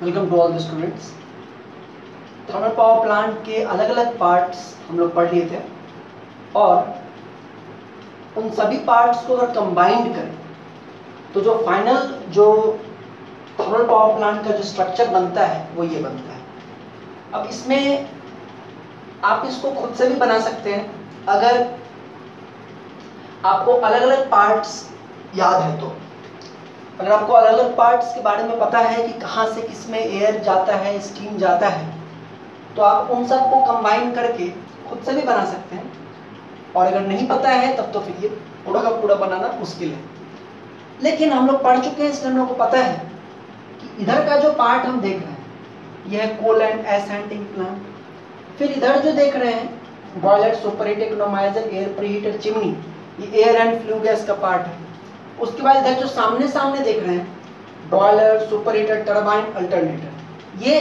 Welcome to all the students. Thermal power plant के अलग अलग पार्ट्स हम लोग पढ़ लिए थे और उन सभी पार्ट्स को अगर कंबाइंड करें तो जो फाइनल जो थर्मल पावर प्लांट का जो स्ट्रक्चर बनता है वो ये बनता है। अब इसमें आप इसको खुद से भी बना सकते हैं अगर आपको अलग अलग पार्ट्स याद है तो। अगर आपको अलग अलग पार्ट्स के बारे में पता है कि कहाँ से किसमें एयर जाता है, स्टीम जाता है, तो आप उन सब को कंबाइन करके खुद से भी बना सकते हैं। और अगर नहीं पता है तब तो फिर ये पूरा का पूरा बनाना मुश्किल है। लेकिन हम लोग पढ़ चुके हैं इसलिए हम लोग को पता है कि इधर का जो पार्ट हम देख रहे हैं यह है कोल एंड एश हैंडलिंग प्लांट। फिर इधर जो देख रहे हैं boiler, superheater, economiser, air preheater, chimney, ये एयर एंड फ्लू गैस का पार्ट है। उसके बाद इधर जो सामने सामने देख रहे हैं बॉयलर, सुपरहीटर, टरबाइन, अल्टरनेटर, ये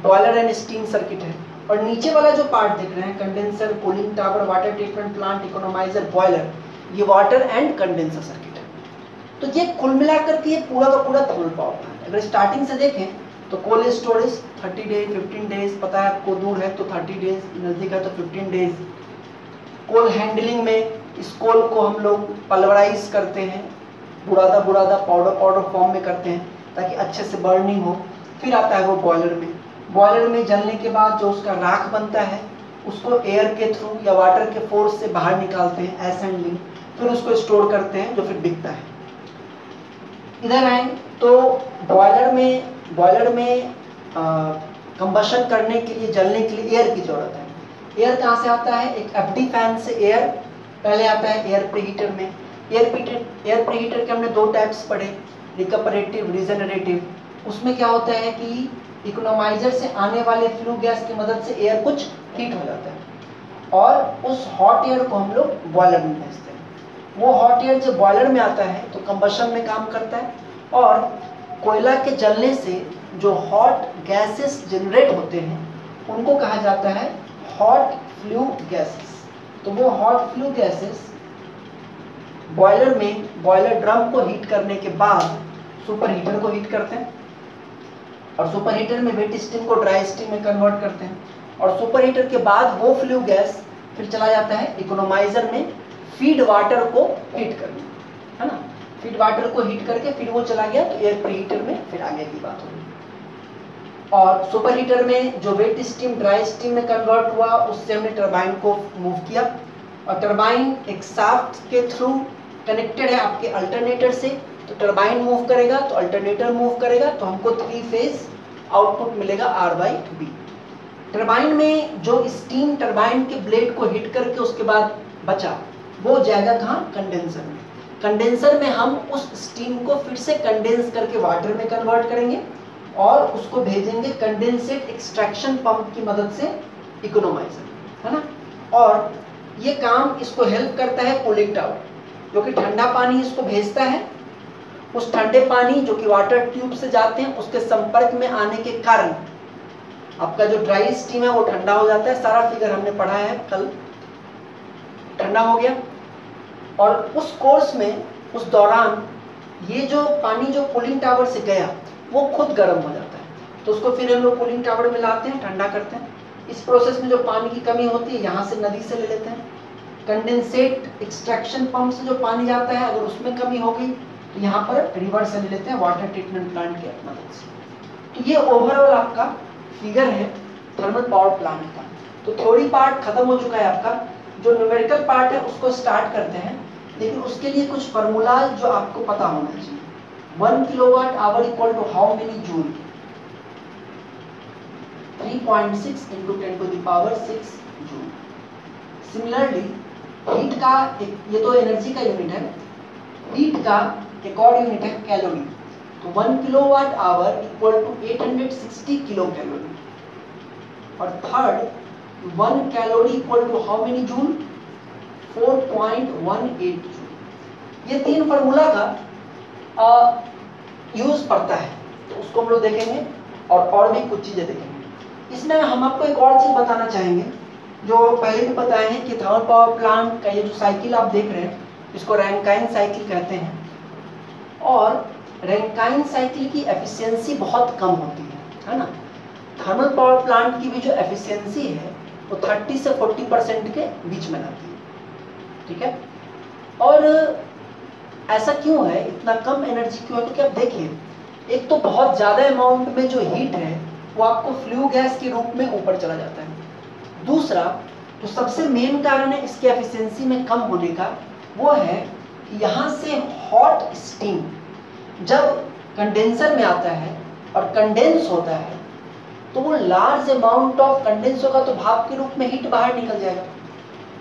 बॉयलर एंड स्टीम सर्किट है। और नीचे वाला जो पार्ट देख रहे हैं condenser, cooling tower, water treatment plant, economiser, boiler, ये वाटर एंड कंडेंसर सर्किट है। तो ये कुल मिलाकर के ये पूरा का पूरा थर्मल पावर प्लांट। अगर स्टार्टिंग से देखें तो कोल स्टोरेज 30 डेज, 15 डेज, पता है आपको दूर है तो 30 डेज, नज़दीक है तो 15 डेज। कोल हैंडलिंग में इस कोल को हम लोग पल्वराइज करते हैं, बुरादा बुरादा पाउडर फॉर्म में करते हैं ताकि अच्छे से बर्निंग हो। फिर आता है वो बॉयलर में। बॉयलर में जलने के बाद जो उसका राख बनता है उसको एयर के थ्रू या वाटर के फोर्स से बाहर निकालते हैं, एश हैंडलिंग। फिर उसको स्टोर करते हैं जो फिर बिकता है। इधर आए तो बॉयलर में कंबशन करने के लिए, जलने के लिए एयर की जरूरत है। एयर कहाँ से आता है? एक एफडी फैन से एयर पहले आता है एयर प्रीहीटर में। एयर प्रीहीटर के हमने दो टाइप्स पढ़े, रिकपरेटिव, रीजनरेटिव। उसमें क्या होता है कि इकोनोमाइजर से आने वाले फ्लू गैस की मदद से एयर कुछ हीट हो जाता है और उस हॉट एयर को हम लोग बॉयलर में भेजते हैं। वो हॉट एयर जब बॉयलर में आता है तो कंबशन में काम करता है और कोयला के जलने से जो हॉट गैसेस जनरेट होते हैं उनको कहा जाता है हॉट फ्लू गैसेस। तो वो हॉट फ्लू गैसेस बॉयलर में, बॉयलर ड्रम को हीट करने के बाद सुपर हीटर को हीट करते हैं और सुपर हीटर में वेट स्टीम को ड्राई स्टीम में कन्वर्ट करते हैं। और सुपर हीटर के बाद वो फ्लू गैस फिर चला जाता है इकोनोमाइजर में फीड वाटर को हीट करने, है ना। फीड वाटर को हीट करके फिर वो चला गया तो एयर प्रीहीटर में फिर आगे की बात होगी। और सुपर हीटर में जो वेट स्टीम ड्राई स्टीम में कन्वर्ट हुआ उससे हमने टरबाइन को मूव किया और टरबाइन एक शाफ्ट के थ्रू कनेक्टेड है आपके अल्टरनेटर से। तो टरबाइन मूव करेगा तो अल्टरनेटर मूव करेगा तो हमको 3 फेज आउटपुट मिलेगा R/B। टरबाइन में जो स्टीम टरबाइन के ब्लेड को हिट करके उसके बाद बचा वो जाएगा कहाँ? कंडेंसर में। कंडेंसर में हम उस स्टीम को फिर से कंडेंस करके वाटर में कन्वर्ट करेंगे और उसको भेजेंगे कंडेंसेट एक्सट्रैक्शन पंप की मदद से इकोनोमाइजर, है ना। और ये काम इसको हेल्प करता है कूलिंग टावर, जो कि ठंडा पानी इसको भेजता है। उस ठंडे पानी जो कि वाटर ट्यूब से जाते हैं उसके संपर्क में आने के कारण आपका जो ड्राई स्टीम है वो ठंडा हो जाता है। सारा फिगर हमने पढ़ा है कल, ठंडा हो गया। और उस कोर्स में, उस दौरान ये जो पानी जो कूलिंग टावर से गया वो खुद गर्म हो जाता है तो उसको फिर हम लोग कूलिंग टावर में लाते हैं, ठंडा करते हैं। इस प्रोसेस में जो पानी की कमी होती है यहाँ से नदी से ले लेते हैं। कंडेंसेट एक्सट्रैक्शन पंप से जो पानी जाता है अगर उसमें कमी हो गई तो यहाँ पर रिवर से ले लेते हैं, वाटर ट्रीटमेंट प्लांट के मदद से। तो ये ओवरऑल आपका फिगर है थर्मल पावर प्लांट का। तो थ्योरी पार्ट खत्म हो चुका है आपका। जो न्यूमेरिकल पार्ट है उसको स्टार्ट करते हैं, लेकिन उसके लिए कुछ फार्मूला जो आपको पता होना चाहिए। 1 kilowatt hour equal to how many joule? 3.6 × 10⁻6 joule. Similarly heat का ये तो एनर्जी का यूनिट है, हीट का एक और यूनिट है कैलोरी। तो 1 kilowatt hour equal to 860 kilo calorie. और third 1 calorie equal to how many joule? 4.18 joule. ये तीन फार्मूला का यूज पड़ता है तो उसको हम लोग देखेंगे और भी कुछ चीजें देखेंगे। इसमें हम आपको एक और चीज बताना चाहेंगे जो पहले भी बताए हैं कि थर्मल पावर प्लांट का ये जो साइकिल आप देख रहे हैं इसको रैंकाइन साइकिल कहते हैं। और रैंकाइन साइकिल की एफिशिएंसी बहुत कम होती है। है ना। थर्मल पावर प्लांट की भी जो एफिशिएंसी है वो 30 से 40% के बीच में आती है, ठीक है। और ऐसा क्यों है, इतना कम एनर्जी क्यों है, क्योंकि आप देखिए, एक तो बहुत ज़्यादा अमाउंट में जो हीट है वो आपको फ्लू गैस के रूप में ऊपर चला जाता है। दूसरा जो सबसे मेन कारण है इसके एफिशिएंसी में कम होने का, वो है कि यहाँ से हॉट स्टीम जब कंडेंसर में आता है और कंडेंस होता है तो वो लार्ज अमाउंट ऑफ कंडेंस होगा तो भाप के रूप में हीट बाहर निकल जाएगा,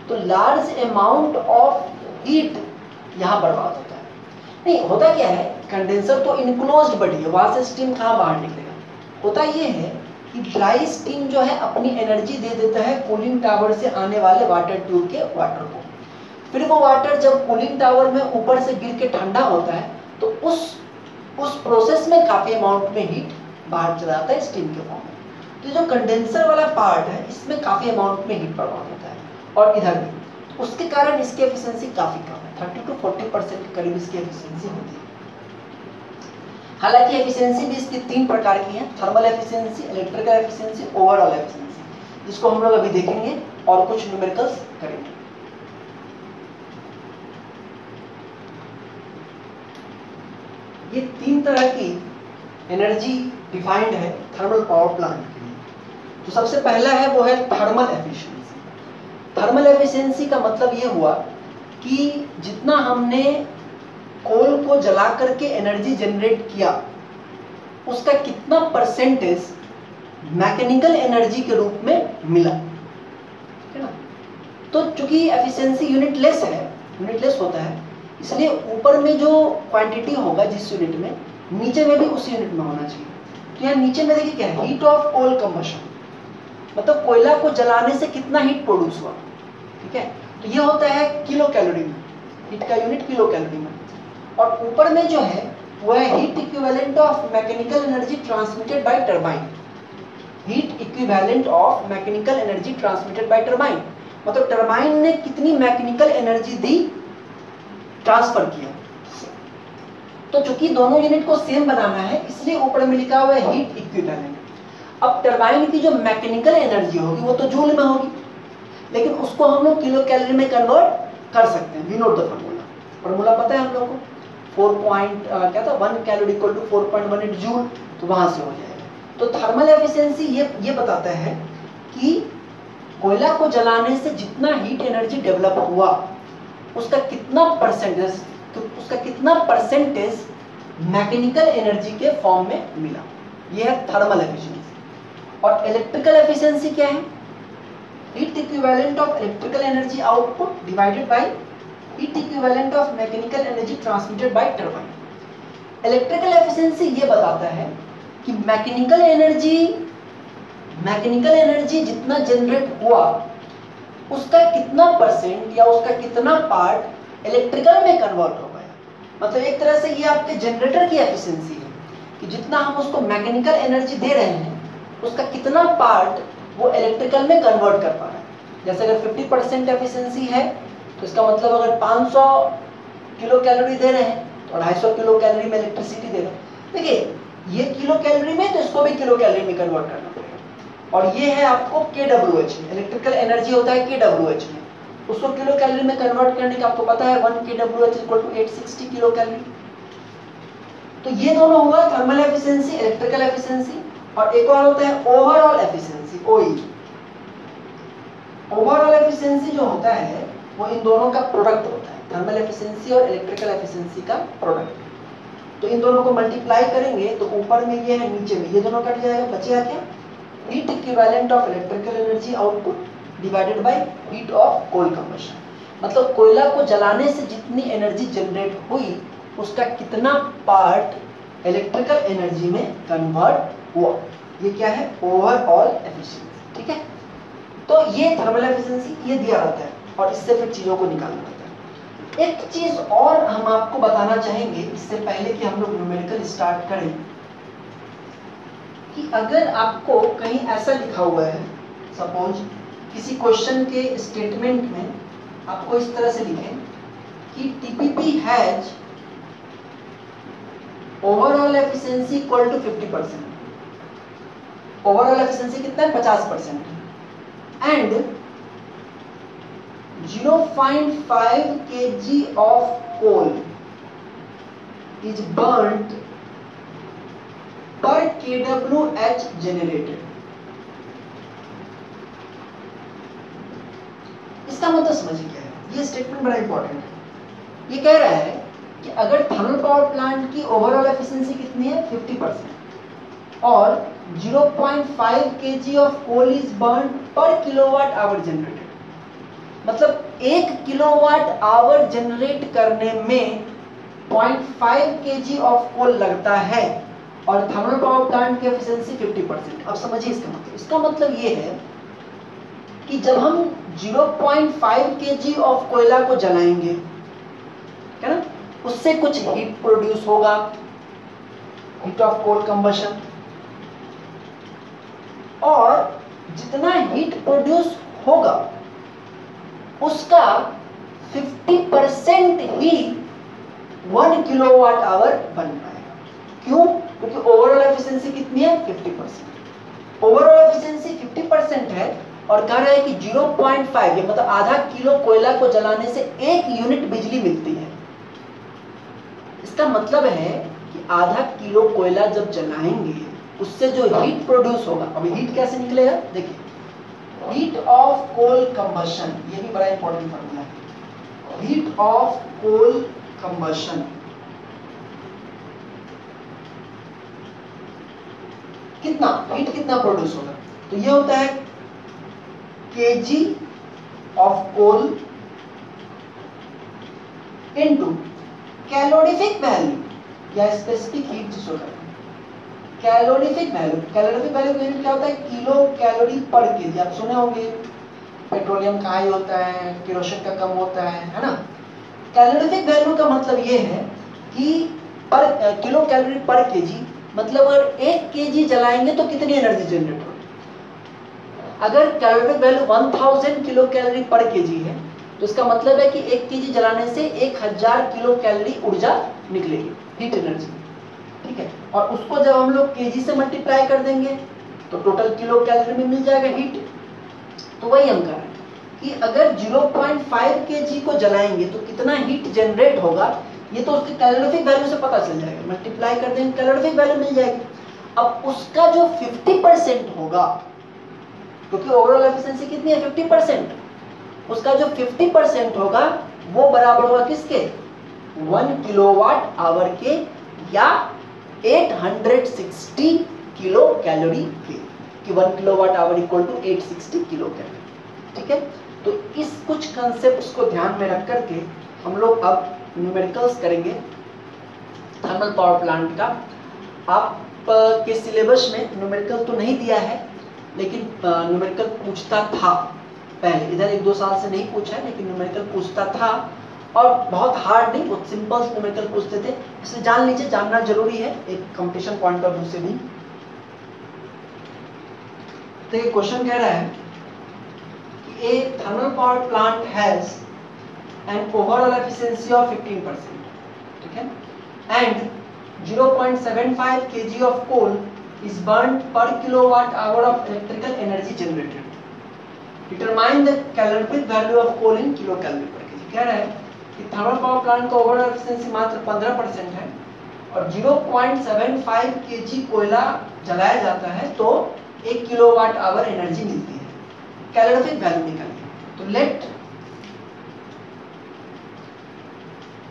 तो लार्ज अमाउंट ऑफ हीट यहाँ बर्बाद होता है। नहीं होता क्या है, कंडेंसर तो इनक्लोज्ड बॉडी है, वहां से स्टीम कहाँ बाहर निकलेगा। होता ये है कि ड्राई स्टीम जो है अपनी एनर्जी दे देता है कूलिंग टावर से आने वाले वाटर ट्यूब के वाटर को, फिर वो वाटर जब कूलिंग टावर में ऊपर से गिर के ठंडा होता है तो उस प्रोसेस में काफी अमाउंट में हीट बाहर चला जाता है स्टीम के फॉर्म में। तो जो कंडेंसर वाला पार्ट है इसमें काफी अमाउंट में हीट बर्बाद होता है, और इधर भी उसके कारण इसकी एफिशिएंसी काफी कम है, 30 to 40% के करीब इसकी एफिशिएंसी होती है। हालांकि एफिशिएंसी भी इसकी 3 प्रकार की है, thermal efficiency, electrical efficiency, overall efficiency, जिसको हम लोग अभी देखेंगे और कुछ न्यूमेरिकल्स करेंगे। ये 3 तरह की एनर्जी डिफाइंड है थर्मल पावर प्लांट के लिए। तो सबसे पहला है वो है थर्मल एफिशिएंसी। थर्मल एफिशिएंसी का मतलब ये हुआ कि जितना हमने कोल को जला करके एनर्जी जनरेट किया उसका कितना परसेंटेज मैकेनिकल एनर्जी के रूप में मिला, है ना। तो चूंकि एफिशिएंसी यूनिटलेस है, यूनिटलेस होता है, इसलिए ऊपर में जो क्वांटिटी होगा जिस यूनिट में, नीचे में भी उस यूनिट में होना चाहिए। तो यहाँ नीचे में देखिए क्या है, हीट ऑफ कोल कंबशन, मतलब कोयला को जलाने से कितना हीट प्रोड्यूस हुआ, ठीक है। तो ये होता है किलो कैलोरी में, हीट का यूनिट किलो कैलोरी में। और ऊपर में जो है वो है heat equivalent of mechanical energy transmitted by turbine, heat equivalent of mechanical energy transmitted by turbine, मतलब टरबाइन ने कितनी मैकेनिकल एनर्जी दी, ट्रांसफर किया। तो चूंकि दोनों यूनिट को सेम बनाना है इसलिए ऊपर में लिखा हुआ है हीट इक्विवेलेंट। अब टरबाइन की जो मैकेनिकल एनर्जी होगी वो तो जूल में होगी, लेकिन उसको हम लोग किलो कैलोरी में कन्वर्ट कर सकते हैं। We note the formula, formula पता है हम लोग को, 1 कैलोरी इक्वल टू 4.18 जूल, तो वहां से हो जाएगा। तो थर्मल एफिशिएंसी ये बताता है कि कोयला को जलाने से जितना हीट एनर्जी डेवलप हुआ उसका कितना परसेंटेज मैकेनिकल एनर्जी के फॉर्म में मिला, यह है थर्मल एफिशिएंसी। और इलेक्ट्रिकल एफिशिएंसी क्या है, heat equivalent of electrical energy output divided by heat equivalent of mechanical energy transmitted by turbine. Electrical efficiency ये बताता है कि मैकेनिकल एनर्जी जितना जनरेट हुआ उसका कितना परसेंट या उसका कितना पार्ट इलेक्ट्रिकल में कन्वर्ट हो गया। मतलब एक तरह से ये आपके जनरेटर की एफिशिएंसी है कि जितना हम उसको मैकेनिकल एनर्जी दे रहे हैं उसका कितना पार्ट वो इलेक्ट्रिकल में कन्वर्ट कर पा रहा है। जैसे अगर 50% एफिशिएंसी है तो इसका मतलब अगर 500 किलो कैलोरी दे रहे हैं तो 250 किलो कैलोरी में इलेक्ट्रिसिटी दे रहे हैं। देखिए ये किलो कैलोरी में, तो इसको भी किलो कैलोरी में कन्वर्ट करना पड़ेगा। और ये है आपको kWh में, इलेक्ट्रिकल एनर्जी होता है kWh में, उसको किलो कैलोरी में कन्वर्ट करने का आपको पता है 1 kWh equal to 860 kilo calorie. तो ये दोनों हुआ थर्मल एफिशिएंसी, इलेक्ट्रिकल एफिशिएंसी। और एक और होता है overall efficiency, OE। Overall efficiency जो होता है वो इन दोनों का प्रोडक्ट होता है, थर्मल एफिशिएंसी और इलेक्ट्रिकल एफिशिएंसी का प्रोडक्ट। तो इन दोनों को मल्टीप्लाई करेंगे तो ऊपर में ये है, नीचे में ये दोनों कट जाएगा, बचेगा क्या, heat equivalent of electrical energy output divided by heat of coal combustion. मतलब कोयला को जलाने से जितनी एनर्जी जनरेट हुई उसका कितना पार्ट इलेक्ट्रिकल एनर्जी में कन्वर्ट हुआ, ये क्या है, ओवरऑल एफिशिएंसी, ठीक है। तो ये थर्मल एफिशिएंसी ये दिया रहता है और इससे फिर चीजों को निकालना रहता है। एक चीज और हम आपको बताना चाहेंगे इससे पहले कि हम लोग न्यूमेरिकल स्टार्ट करें, कि अगर आपको कहीं ऐसा लिखा हुआ है, सपोज किसी क्वेश्चन के स्टेटमेंट में आपको इस तरह से लिखें कि TPP has overall efficiency equal to 50%, overall efficiency कितना है 50% and 0.5 kg of coal is burnt per kWh generated. इसका मतलब समझिए क्या है, ये स्टेटमेंट बड़ा इंपॉर्टेंट है। ये कह रहा है कि अगर थर्मल पावर प्लांट की ओवरऑल एफिशिएंसी कितनी है 50% और 0.5 kg of coal is burn per kilowatt hour generated, मतलब 1 किलोवाट आवर जनरेट करने में 0.5 kg ऑफ कोल लगता है और थर्मल पावर प्लांट की एफिशिएंसी 50%। अब समझिए इसका मतलब ये है कि जब हम 0.5 kg ऑफ कोयला को जलाएंगे, है ना, उससे कुछ हीट प्रोड्यूस होगा, हीट ऑफ कोल कंबशन, और जितना हीट प्रोड्यूस होगा उसका 50% ही 1 किलोवाट आवर बन पाएगा। क्यों? क्योंकि ओवरऑल एफिशिएंसी कितनी है 50%। ओवरऑल एफिशिएंसी 50% है और कह रहा है कि 0.5 ये मतलब आधा किलो कोयला को जलाने से 1 यूनिट बिजली मिलती है। इसका मतलब है कि आधा किलो कोयला जब जलाएंगे उससे जो हीट प्रोड्यूस होगा, अभी हीट कैसे निकलेगा देखिए, हीट ऑफ कोल कंबशन, ये भी बड़ा इंपॉर्टेंट फॉर्मूला है, हीट ऑफ कोल कंबशन कितना हीट कितना प्रोड्यूस होगा, तो ये होता है kg of coal into calorific value या स्पेसिफिक हीट जिसको कहते हैं कैलोरीफिक वैल्यू। कैलोरीफिक वैल्यू का यूनिट क्या होता है, किलो कैलोरी पर केजी। आप सुने होंगे पेट्रोलियम का हाई होता है, केरोसिन का कम होता है ना। कैलोरीफिक वैल्यू का मतलब ये है कि पर किलो कैलोरी पर केजी, मतलब अगर 1 केजी जलाएंगे तो कितनी एनर्जी जनरेट होगी। अगर calorific value 1000 kilo calorie per KG है तो इसका मतलब है कि 1 केजी जलाने से 1000 किलो कैलोरी ऊर्जा निकलेगी, हीट एनर्जी, ठीक है। और उसको जब हम लोग केजी से मल्टीप्लाई कर देंगे तो टोटल किलो कैलोरी में मिल जाएगा हीट। तो वही हम कर रहे हैं कि अगर 0.5 केजी को जलाएंगे तो कितना हीट जनरेट होगा, ये तो उसके कैलोरीफिक वैल्यू से पता चल जाएगा, मल्टीप्लाई कर देंगे कैलोरीफिक वैल्यू मिल जाएगी। अब उसका जो 50% होगा, क्योंकि ओवरऑल एफिशिएंसी कितनी है 50%, उसका जो 50% होगा वो बराबर होगा किसके, 1 किलोवाट आवर के या 860 किलो कैलोरी के, कि 1 kilowatt hour equal to 860 kilo calorie, ठीक है। तो इस कुछ कंसेप्ट्स को ध्यान में रख करके हम लोग अब न्यूमेरिकल्स करेंगे थर्मल पावर प्लांट का। आप के सिलेबस में न्यूमेरिकल तो नहीं दिया है, लेकिन न्यूमेरिकल पूछता था पहले, इधर 1-2 साल से नहीं पूछा है, लेकिन न्यूमेरिकल पूछता था और बहुत हार्ड नहीं, बहुत सिंपल न्यूमेरिकल पूछते थे, इसलिए जान लीजिए, जानना जरूरी है एक कंपटीशन पॉइंट ऑफ व्यू से भी। तो ये क्वेश्चन कह रहा है कि a thermal power plant has an overall efficiency of 15%, ठीक है, and 0.75 kg of coal is burned per kilowatt hour of electrical energy generated. Determine the calorific value of coal in kilocalorie per kg। कह रहा है कि thermal power plant का overall efficiency मात्र 15% है और 0.75 kg कोयला जलाया जाता है तो 1 किलोवाट आवर एनर्जी मिलती है। कैलोरीफिक वैल्यू निकालिए, तो let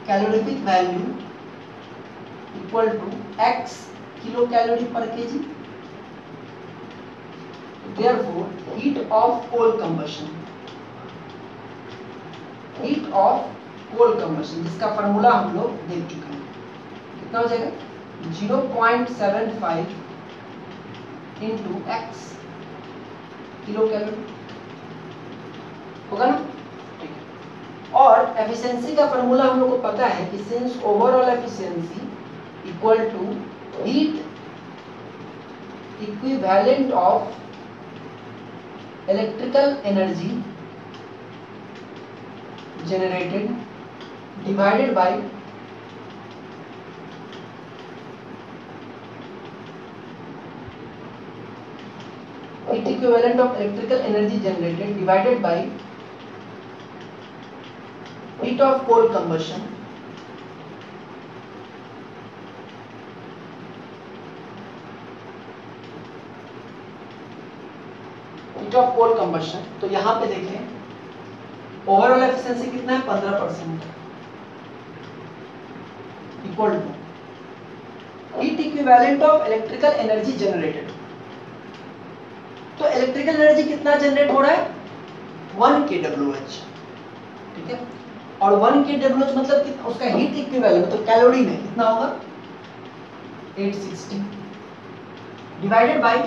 calorific value equal to x kilo calorie per KG, therefore heat of coal combustion, heat of coal combustion जिसका फार्मूला हम लोग देख चुके हैं, कितना हो जाएगा 0.75 इंटू x किलो कैलोरी होगा ना, ठीक है। और एफिशिएंसी का फार्मूला हम लोग को पता है कि since overall efficiency equal to heat equivalent of electrical energy generated divided by heat equivalent of electrical energy generated divided by heat of coal combustion तो यहाँ पे देखें ओवरऑल एफिशिएंसी कितना है 15% equal to heat equivalent of electrical energy generated. तो electrical energy कितना generate हो रहा है 1 kWh, ठीक है। और 1 kWh मतलब कितना उसका हीट इक्विवेलेंट तो कैलोरी में कितना होगा 860 divided by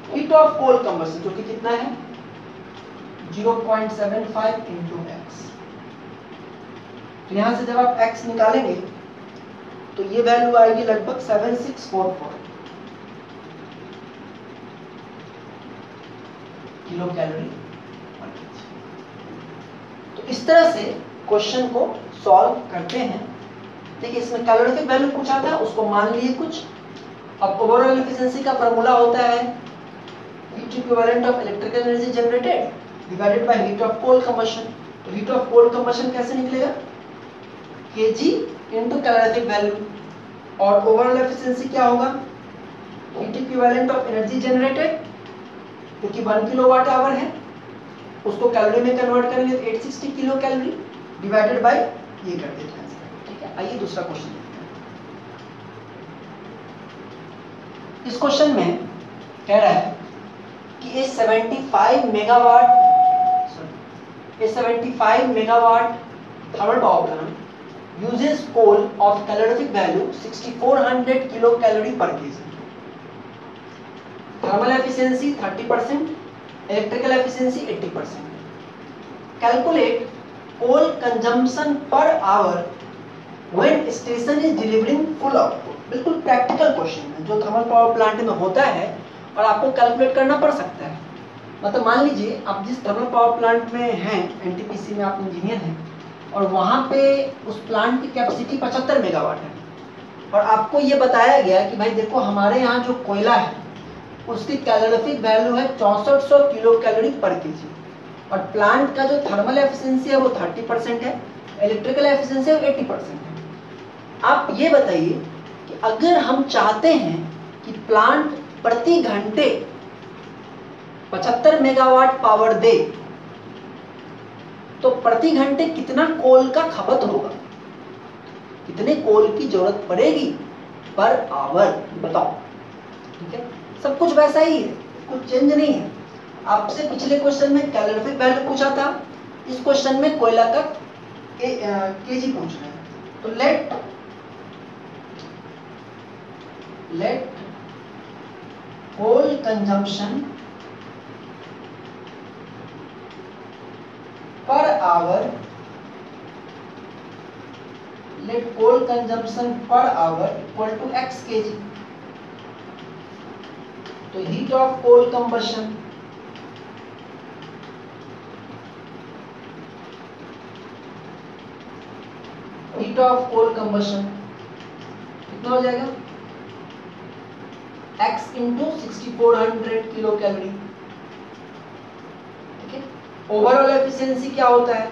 heat of coal combustion जो कि कितना है 0.75 इंटू एक्स। तो यहां से जब आप x निकालेंगे तो ये वैल्यू आएगी लगभग 7644 किलो कैलोरी पर केजी। तो इस तरह से क्वेश्चन को सॉल्व करते हैं। देखिए इसमें कैलोरीफिक वैल्यू पूछा था उसको मान लिए कुछ। अब ओवरऑल एफिशिएंसी का फार्मूला होता है heat equivalent of electrical energy generated divided by heat of coal combustion. तो हीट ऑफ कोल कंबशन कैसे निकलेगा kg इनटू कैलोरीफिक वैल्यू। और ओवरऑल एफिशिएंसी क्या होगा heat equivalent of energy generated क्योंकि 1 किलोवाट आवर है उसको कैलोरी में कन्वर्ट करेंगे तो 860 किलो कैलोरी डिवाइडेड बाय ये कर देते हैं, ठीक है। आइए दूसरा क्वेश्चन देखते हैं। इस क्वेश्चन में कह रहा है कि a 75 megawatt thermal power plant uses coal of calorific value 6400 kilo calorie per KG. Thermal efficiency 30%, electrical efficiency 80%। Calculate coal consumption per hour when station is delivering full output. बिल्कुल practical question है जो thermal power plant में होता है और आपको calculate करना पड़ सकता है। मतलब मान लीजिए आप जिस थर्मल पावर प्लांट में हैं एनटीपीसी में आप इंजीनियर हैं और वहाँ पे उस प्लांट की कैपेसिटी 75 मेगावाट है और आपको ये बताया गया कि भाई देखो हमारे यहाँ जो कोयला है उसकी कैलोरीफिक वैल्यू है 6400 किलो कैलोरी पर केजी और प्लांट का जो थर्मल एफिशिएंसी है वो 30% है, इलेक्ट्रिकल एफिशिएंसी है 80% है। आप ये बताइए कि अगर हम चाहते हैं कि प्लांट प्रति घंटे 75 मेगावाट पावर दे तो प्रति घंटे कितना कोल का खपत होगा, कितने कोल की जरूरत पड़ेगी पर आवर बताओ, ठीक है। सब कुछ वैसा ही है, कुछ चेंज नहीं है। आपसे पिछले क्वेश्चन में कैलोरीफिक वैल्यू पूछा था, इस क्वेश्चन में कोयला का केजी पूछ रहे हैं। तो let coal consumption per hour, let coal consumption per hour equal to x kg। तो heat of coal combustion कितना हो जाएगा x इंटू 6400 किलो कैलोरी, ठीक है। ओवरऑल एफिशिएंसी क्या होता है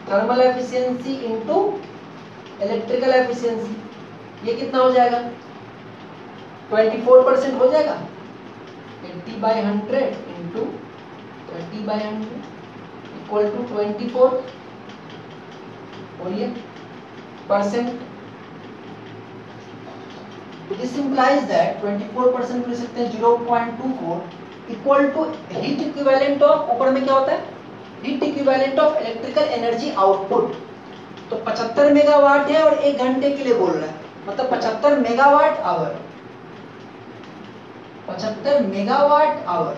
thermal efficiency into electrical efficiency, ये कितना हो जाएगा 24% हो जाएगा 80/100 इंटू 30/100 इक्वल टू 24 और ये परसेंट। दिस इंप्लाइज दैट 24% लिख सकते हैं 0.24 equal to heat equivalent of, ऊपर में क्या होता है heat equivalent of electrical energy output. तो 75 मेगावाट है और 1 घंटे के लिए बोल रहा है, मतलब 75 मेगावाट आवर, 75 मेगावाट आवर।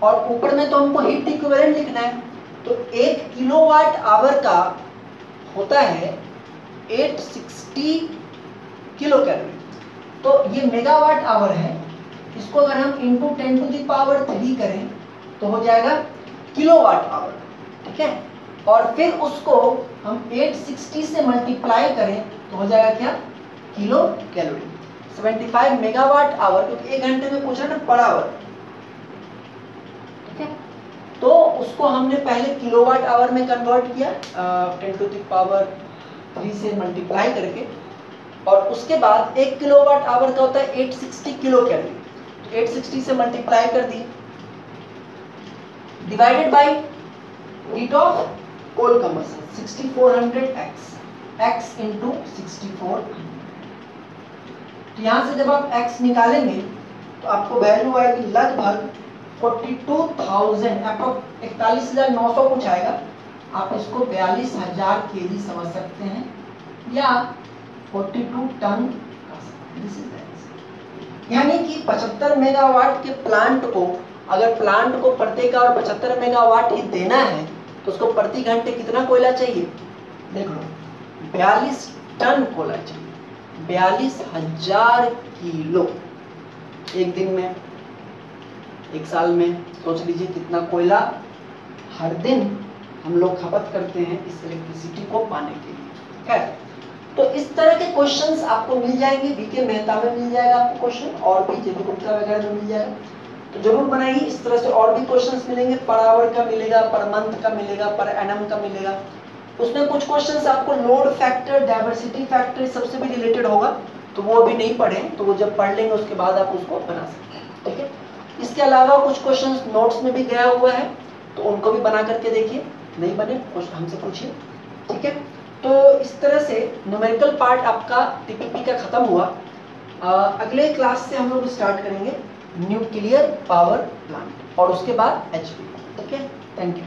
और ऊपर में तो हमको हीट इक्विवेलेंट लिखना है, तो 1 किलोवाट आवर का होता है 860 किलो कैलोरी। तो ये मेगावाट आवर है, इसको अगर हम इंटू 10⁻³ करें तो हो जाएगा किलोवाट आवर, ठीक है। और फिर उसको हम 860 से मल्टीप्लाई करें तो हो जाएगा क्या किलो कैलोरी। 75 मेगावाट आवर, क्योंकि 1 घंटे में पूछा ना पर आवर, ठीक है। तो उसको हमने पहले किलोवाट आवर में कन्वर्ट किया 10⁻³ से मल्टीप्लाई करके, और उसके बाद 1 किलोवाट आवर का होता है 860 किलो कैलोरी, तो 860 से मल्टीप्लाई कर दी, divided by heat of coal combustion 6400x, x into 6400। तो यहाँ से जब आप x निकालेंगे तो आपको वैल्यू आएगी लगभग 42,000, आपको 41,900 कुछ आएगा। आप इसको 42,000 केजी समझ सकते हैं या 42 टन कर सकते हैं। यानी कि 75 मेगावाट के प्लांट को, अगर प्लांट को प्रत्येक और 75 मेगावाट ही देना है तो उसको प्रति घंटे कितना कोयला चाहिए, देख लो 42 टन कोयला चाहिए, 42,000 किलो एक दिन में, एक साल में। सोच लीजिए कितना कोयला हर दिन हम लोग खपत करते हैं इस इलेक्ट्रिसिटी को पाने के लिए। खैर, तो इस तरह के क्वेश्चंस आपको मिल जाएंगे, बीके मेहता में मिल जाएगा आपको क्वेश्चन, और भी जेपी गुप्ता वगैरह में मिल जाएगा, तो जरूर बनाइए। इस तरह से और भी क्वेश्चंस मिलेंगे, पर आवर का मिलेगा, पर मंथ का मिलेगा, पर एनम का मिलेगा। उसमें कुछ क्वेश्चंस आपको लोड फैक्टर, डाइवर्सिटी फैक्टर सबसे भी रिलेटेड होगा, तो वो अभी नहीं पढ़े, तो वो जब पढ़ लेंगे उसके बाद आप उसको बना सकते हैं, ठीक है। इसके अलावा कुछ क्वेश्चंस नोट्स में भी गया हुआ है, तो उनको भी बना करके देखिए, नहीं बने हमसे पूछिए, ठीक है। तो इस तरह से न्यूमेरिकल पार्ट आपका टीपीपी का खत्म हुआ। अगले क्लास से हम लोग स्टार्ट करेंगे न्यूक्लियर पावर प्लांट, और उसके बाद एचपी, ठीक है। Thank you.